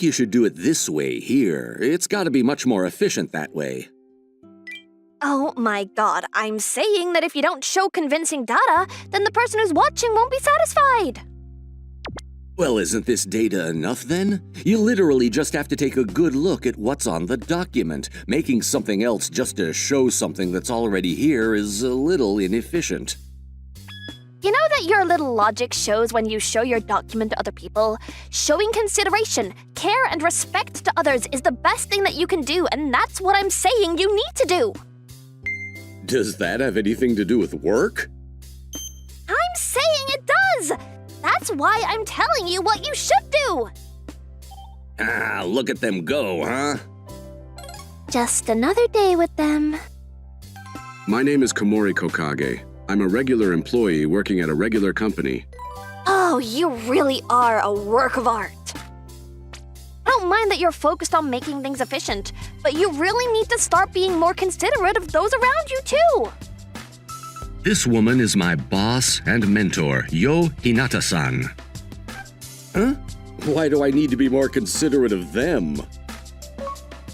you should do it this way here. It's gotta be much more efficient that way. Oh my god, I'm saying that if you don't show convincing data, then the person who's watching won't be satisfied. Well, isn't this data enough then? You literally just have to take a good look at what's on the document. Making something else just to show something that's already here is a little inefficient. You know that your little logic shows when you show your document to other people? Showing consideration, care, and respect to others is the best thing that you can do, and that's what I'm saying you need to do. Does that have anything to do with work? I'm saying it does! That's why I'm telling you what you should do! Ah, look at them go, huh? Just another day with them. My name is Komori Kokage. I'm a regular employee working at a regular company. Oh, you really are a work of art. I don't mind that you're focused on making things efficient, but you really need to start being more considerate of those around you too. This woman is my boss and mentor, Yo Hinata-san. Huh? Why do I need to be more considerate of them?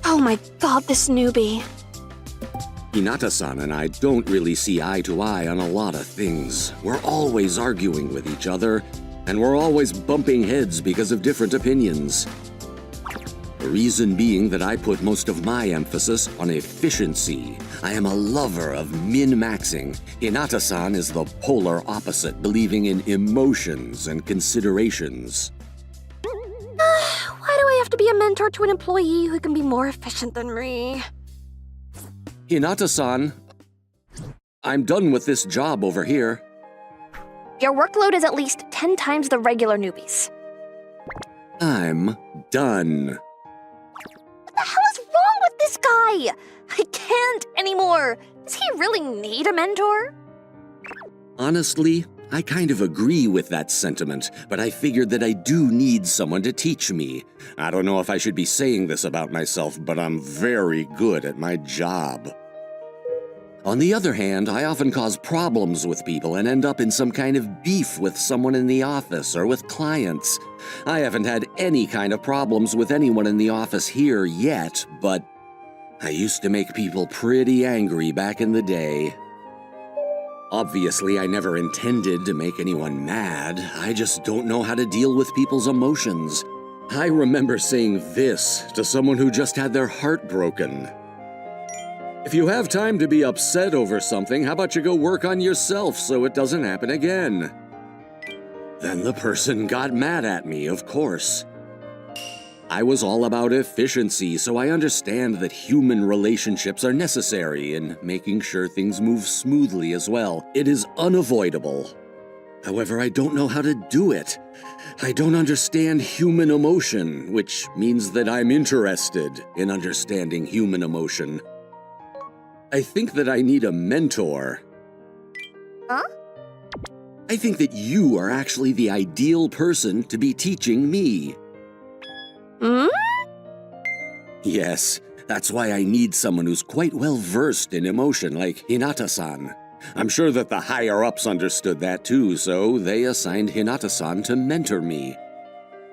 Oh my god, this newbie. Hinata-san and I don't really see eye to eye on a lot of things. We're always arguing with each other, and we're always bumping heads because of different opinions. The reason being that I put most of my emphasis on efficiency. I am a lover of min-maxing. Hinata-san is the polar opposite, believing in emotions and considerations. Why do I have to be a mentor to an employee who can be more efficient than me? Hinata-san, I'm done with this job over here. Your workload is at least 10 times the regular newbies. I'm done. What the hell is wrong with this guy? I can't anymore. Does he really need a mentor? Honestly, I kind of agree with that sentiment, but I figured that I do need someone to teach me. I don't know if I should be saying this about myself, but I'm very good at my job. On the other hand, I often cause problems with people and end up in some kind of beef with someone in the office or with clients. I haven't had any kind of problems with anyone in the office here yet, but I used to make people pretty angry back in the day. Obviously, I never intended to make anyone mad. I just don't know how to deal with people's emotions. I remember saying this to someone who just had their heart broken. If you have time to be upset over something, how about you go work on yourself so it doesn't happen again? Then the person got mad at me, of course. I was all about efficiency, so I understand that human relationships are necessary in making sure things move smoothly as well. It is unavoidable. However, I don't know how to do it. I don't understand human emotion, which means that I'm interested in understanding human emotion. I think that I need a mentor. Huh? I think that you are actually the ideal person to be teaching me. Hmm? Yes, that's why I need someone who's quite well versed in emotion like Hinata-san. I'm sure that the higher-ups understood that too, so they assigned Hinata-san to mentor me.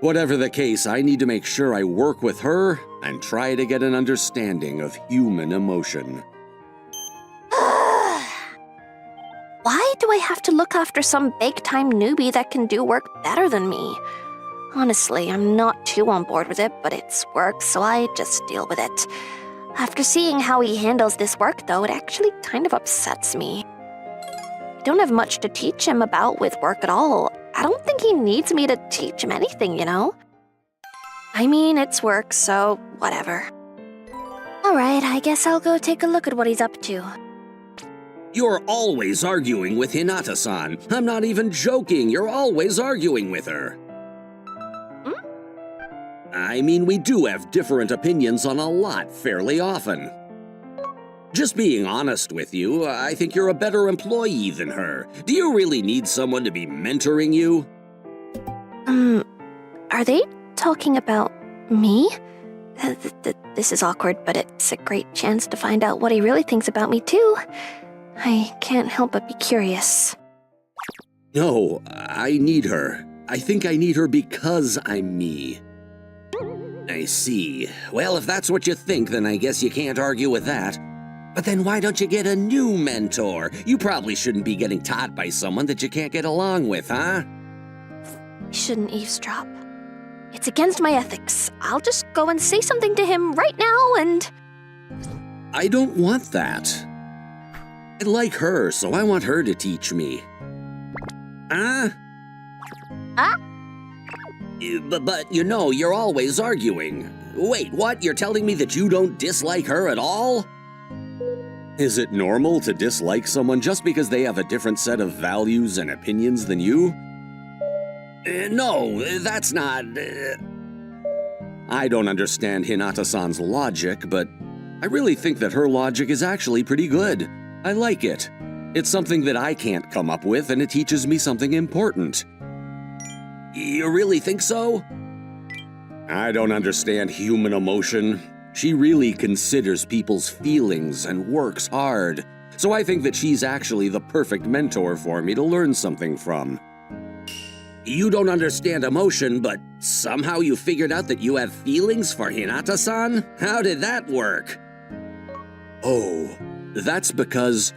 Whatever the case, I need to make sure I work with her and try to get an understanding of human emotion. Why do I have to look after some big-time newbie that can do work better than me? Honestly, I'm not too on board with it, but it's work, so I just deal with it. After seeing how he handles this work, though, it actually kind of upsets me. I don't have much to teach him about with work at all. I don't think he needs me to teach him anything, you know? I mean, it's work, so whatever. Alright, I guess I'll go take a look at what he's up to. You're always arguing with Hinata-san. I'm not even joking, you're always arguing with her. I mean, we do have different opinions on a lot fairly often. Just being honest with you, I think you're a better employee than her. Do you really need someone to be mentoring you? Are they talking about me? This is awkward, but it's a great chance to find out what he really thinks about me, too. I can't help but be curious. No, I need her. I think I need her because I'm me. I see. Well, if that's what you think, then I guess you can't argue with that. But then why don't you get a new mentor? You probably shouldn't be getting taught by someone that you can't get along with, huh? I shouldn't eavesdrop. It's against my ethics. I'll just go and say something to him right now and... I don't want that. I like her, so I want her to teach me. Huh? Huh? But you know, you're always arguing. Wait, what? You're telling me that you don't dislike her at all? Is it normal to dislike someone just because they have a different set of values and opinions than you? No, that's not... I don't understand Hinata-san's logic, but I really think that her logic is actually pretty good. I like it. It's something that I can't come up with, and it teaches me something important. You really think so? I don't understand human emotion. She really considers people's feelings and works hard. So I think that she's actually the perfect mentor for me to learn something from. You don't understand emotion, but somehow you figured out that you have feelings for Hinata-san? How did that work? Oh, that's because...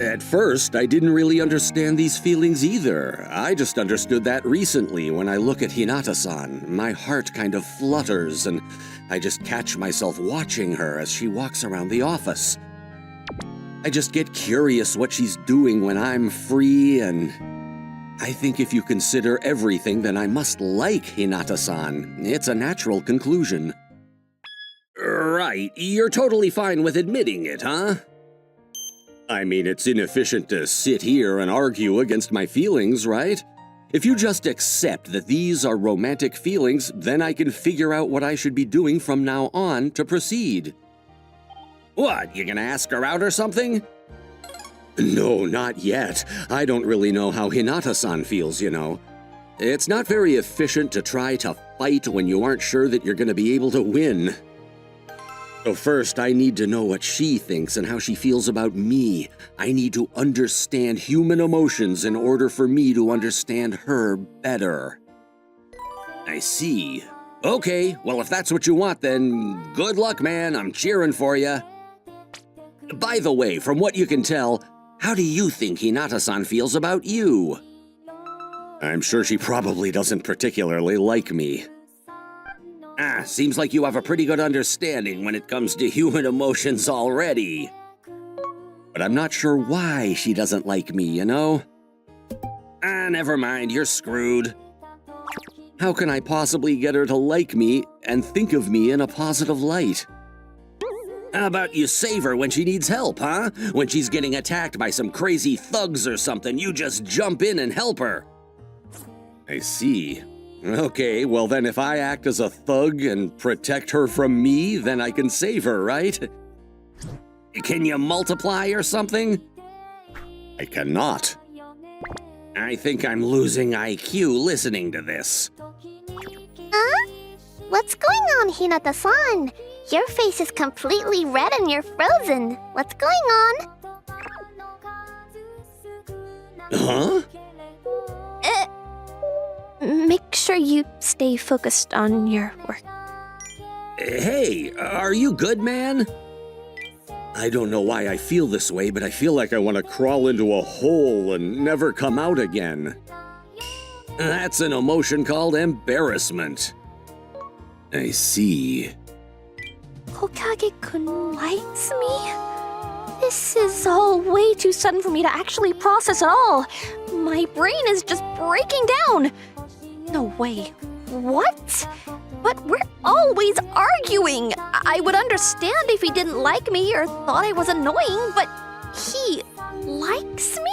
At first, I didn't really understand these feelings either. I just understood that recently when I look at Hinata-san. My heart kind of flutters, and I just catch myself watching her as she walks around the office. I just get curious what she's doing when I'm free, and I think if you consider everything, then I must like Hinata-san. It's a natural conclusion. Right, you're totally fine with admitting it, huh? I mean, it's inefficient to sit here and argue against my feelings, right? If you just accept that these are romantic feelings, then I can figure out what I should be doing from now on to proceed. What, you gonna ask her out or something? No, not yet. I don't really know how Hinata-san feels, you know. It's not very efficient to try to fight when you aren't sure that you're gonna be able to win. So first, I need to know what she thinks and how she feels about me. I need to understand human emotions in order for me to understand her better. I see. Okay, well, if that's what you want, then good luck, man. I'm cheering for you. By the way, from what you can tell, how do you think Hinata-san feels about you? I'm sure she probably doesn't particularly like me. Seems like you have a pretty good understanding when it comes to human emotions already. But I'm not sure why she doesn't like me, you know? Never mind, you're screwed. How can I possibly get her to like me and think of me in a positive light? How about you save her when she needs help, huh? When she's getting attacked by some crazy thugs or something, you just jump in and help her. I see. Okay, well then if I act as a thug and protect her from me, then I can save her, right? Can you multiply or something? I cannot. I think I'm losing IQ listening to this. Huh? What's going on, Hinata-san? Your face is completely red and you're frozen. What's going on? Huh? Make sure you stay focused on your work. Hey, are you good, man? I don't know why I feel this way, but I feel like I want to crawl into a hole and never come out again. That's an emotion called embarrassment. I see. Hokage-kun likes me? This is all way too sudden for me to actually process at all. My brain is just breaking down. No way. What? But we're always arguing. I would understand if he didn't like me or thought I was annoying, but he likes me?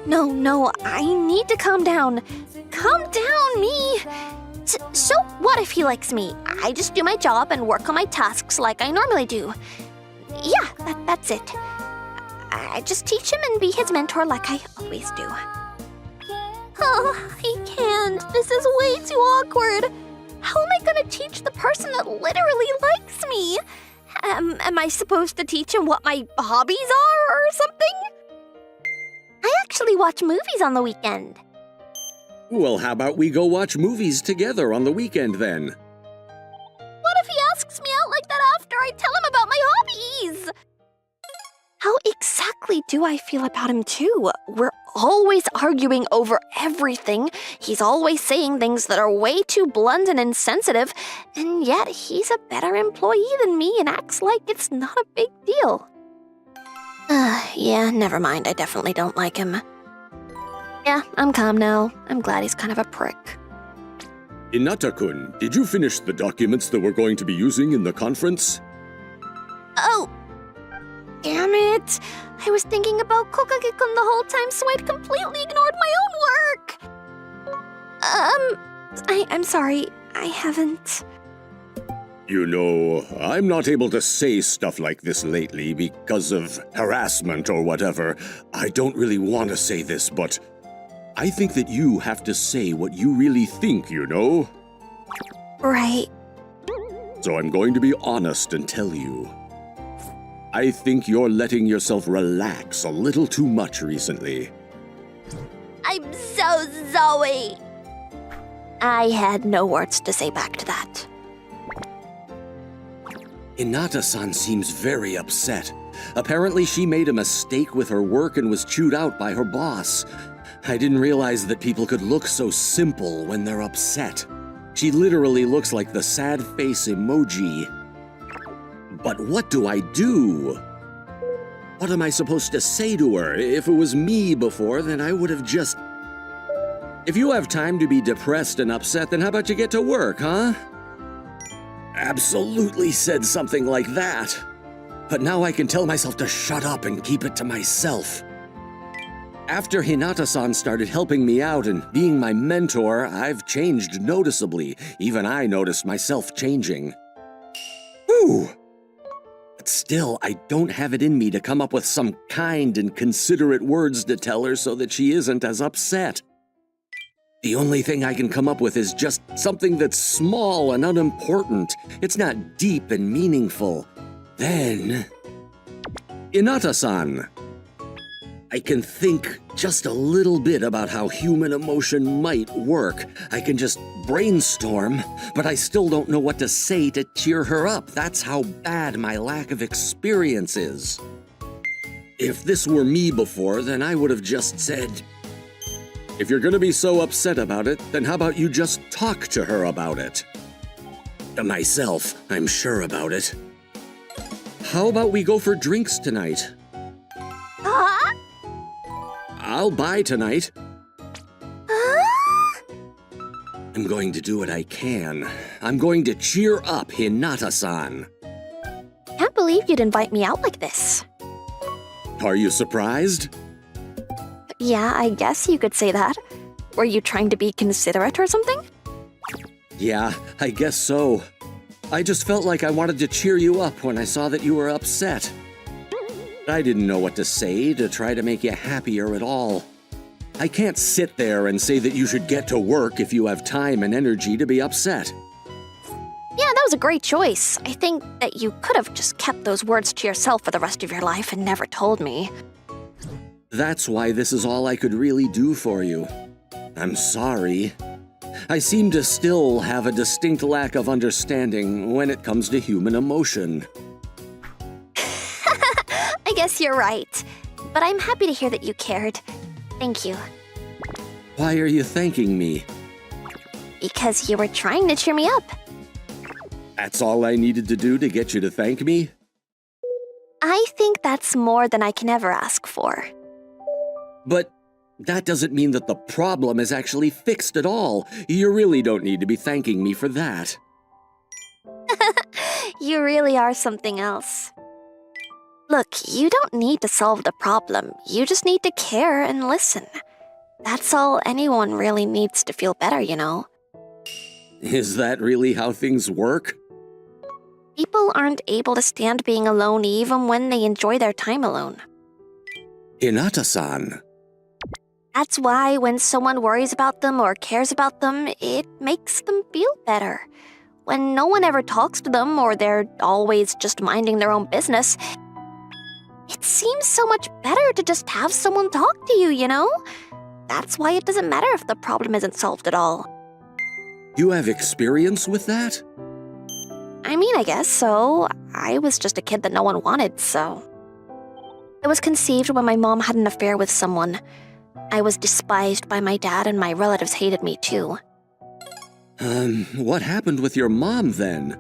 No, I need to calm down. Calm down, me. So what if he likes me? I just do my job and work on my tasks like I normally do. Yeah, that's it. I just teach him and be his mentor like I always do. Oh, I can't. This is way too awkward. How am I gonna teach the person that literally likes me? Am I supposed to teach him what my hobbies are or something? I actually watch movies on the weekend. Well, how about we go watch movies together on the weekend then? What if he asks me out like that after I tell him about my hobbies? How exactly do I feel about him too? We're always arguing over everything. He's always saying things that are way too blunt and insensitive, and yet he's a better employee than me and acts like it's not a big deal. Yeah, never mind. I definitely don't like him. Yeah, I'm calm now. I'm glad he's kind of a prick. Hinata-kun, did you finish the documents that we're going to be using in the conference? Oh! Damn it! I was thinking about Kokage-kun the whole time, so I'd completely ignored my own work! I'm sorry. I haven't... You know, I'm not able to say stuff like this lately because of harassment or whatever. I don't really want to say this, but I think that you have to say what you really think, you know? Right. So I'm going to be honest and tell you. I think you're letting yourself relax a little too much recently. I'm so sorry! I had no words to say back to that. Hinata-san seems very upset. Apparently she made a mistake with her work and was chewed out by her boss. I didn't realize that people could look so simple when they're upset. She literally looks like the sad face emoji. But what do I do? What am I supposed to say to her? If it was me before, then I would have just... If you have time to be depressed and upset, then how about you get to work, huh? Absolutely said something like that. But now I can tell myself to shut up and keep it to myself. After Hinata-san started helping me out and being my mentor, I've changed noticeably. Even I noticed myself changing. Whew! But still, I don't have it in me to come up with some kind and considerate words to tell her so that she isn't as upset. The only thing I can come up with is just something that's small and unimportant. It's not deep and meaningful. Then... Hinata-san, I can think just a little bit about how human emotion might work. I can just brainstorm, but I still don't know what to say to cheer her up. That's how bad my lack of experience is. If this were me before, then I would have just said, if you're gonna be so upset about it, then how about you just talk to her about it? To myself, I'm sure about it. How about we go for drinks tonight? Huh? I'll buy tonight. I'm going to do what I can. I'm going to cheer up Hinata-san. Can't believe you'd invite me out like this. Are you surprised? Yeah, I guess you could say that. Were you trying to be considerate or something? Yeah, I guess so. I just felt like I wanted to cheer you up when I saw that you were upset. I didn't know what to say to try to make you happier at all. I can't sit there and say that you should get to work if you have time and energy to be upset. Yeah, that was a great choice. I think that you could have just kept those words to yourself for the rest of your life and never told me. That's why this is all I could really do for you. I'm sorry. I seem to still have a distinct lack of understanding when it comes to human emotion. I guess you're right. But I'm happy to hear that you cared. Thank you. Why are you thanking me? Because you were trying to cheer me up. That's all I needed to do to get you to thank me? I think that's more than I can ever ask for. But that doesn't mean that the problem is actually fixed at all. You really don't need to be thanking me for that. You really are something else. Look, you don't need to solve the problem. You just need to care and listen. That's all anyone really needs to feel better, you know. Is that really how things work? People aren't able to stand being alone even when they enjoy their time alone. Hinata-san. That's why when someone worries about them or cares about them, it makes them feel better. When no one ever talks to them or they're always just minding their own business, it seems so much better to just have someone talk to you, you know? that's why it doesn't matter if the problem isn't solved at all. You have experience with that? I mean, I guess so. I was just a kid that no one wanted, so. I was conceived when my mom had an affair with someone. I was despised by my dad, and my relatives hated me too. What happened with your mom then?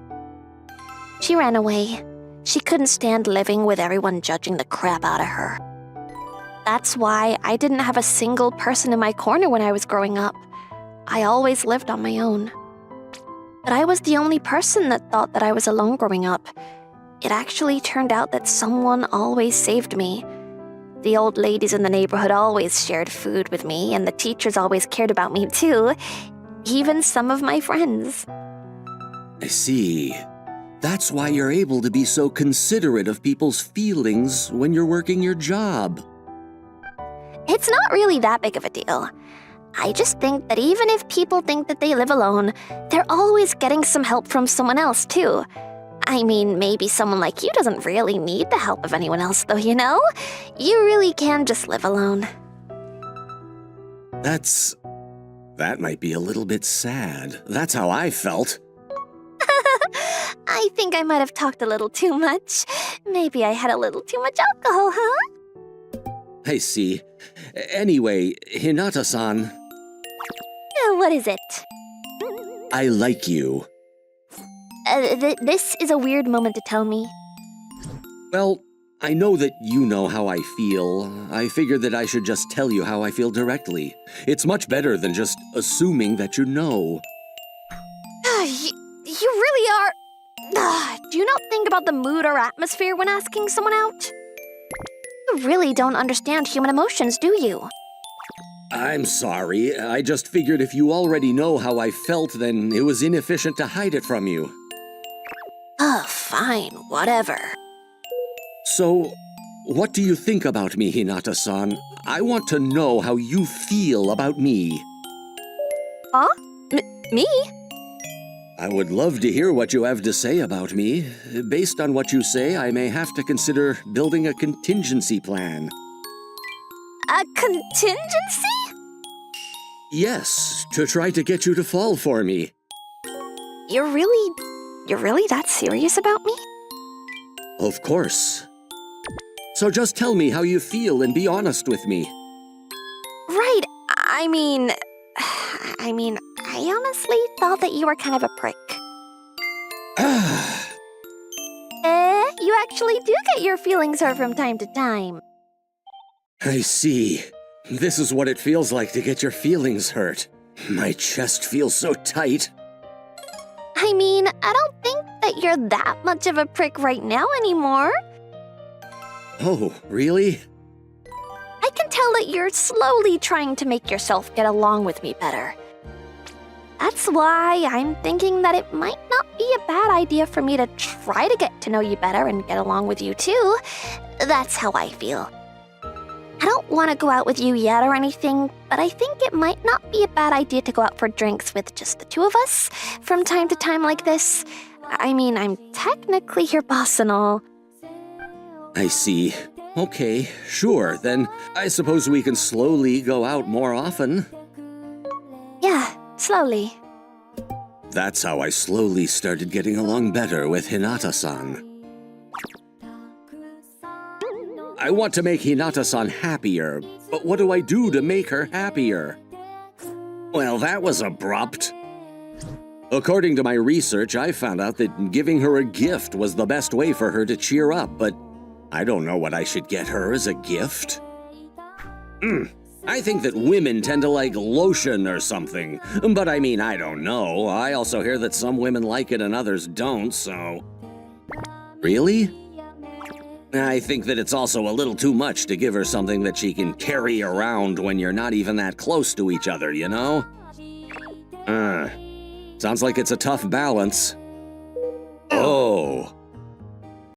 She ran away. She couldn't stand living with everyone judging the crap out of her. That's why I didn't have a single person in my corner when I was growing up. I always lived on my own. But I was the only person that thought that I was alone growing up. It actually turned out that someone always saved me. The old ladies in the neighborhood always shared food with me, and the teachers always cared about me too, even some of my friends. I see. That's why you're able to be so considerate of people's feelings when you're working your job. It's not really that big of a deal. I just think that even if people think that they live alone, they're always getting some help from someone else too. I mean, maybe someone like you doesn't really need the help of anyone else though, you know? You really can just live alone. That might be a little bit sad. That's how I felt. I think I might have talked a little too much. Maybe I had a little too much alcohol, huh? I see. Anyway, Hinata-san, What is it? I like you. This is a weird moment to tell me. Well, I know that you know how I feel. I figured that I should just tell you how I feel directly. It's much better than just assuming that you know. You really are... Do you not think about the mood or atmosphere when asking someone out? You really don't understand human emotions, do you? I'm sorry. I just figured if you already know how I felt, then it was inefficient to hide it from you. Oh, fine, whatever. So, what do you think about me, Hinata-san? I want to know how you feel about me. Huh? Me? I would love to hear what you have to say about me. Based on what you say, I may have to consider building a contingency plan. A contingency? Yes, to try to get you to fall for me. You're really that serious about me? Of course. So just tell me how you feel and be honest with me. Right, I mean, I honestly thought that you were kind of a prick. You actually do get your feelings hurt from time to time. I see. This is what it feels like to get your feelings hurt. My chest feels so tight. I mean, I don't think that you're that much of a prick right now anymore. Oh, really? I can tell that you're slowly trying to make yourself get along with me better. That's why I'm thinking that it might not be a bad idea for me to try to get to know you better and get along with you too. That's how I feel. I don't want to go out with you yet or anything, but I think it might not be a bad idea to go out for drinks with just the two of us from time to time like this. I mean, I'm technically your boss and all. I see. Okay, sure, then I suppose we can slowly go out more often. Yeah, slowly. That's how I slowly started getting along better with Hinata-san. I want to make Hinata-san happier, but what do I do to make her happier? Well, that was abrupt. According to my research, I found out that giving her a gift was the best way for her to cheer up, but I don't know what I should get her as a gift. I think that women tend to like lotion or something, but I mean, I don't know. I also hear that some women like it and others don't, so... Really? I think that it's also a little too much to give her something that she can carry around when you're not even that close to each other, you know? Sounds like it's a tough balance. Oh,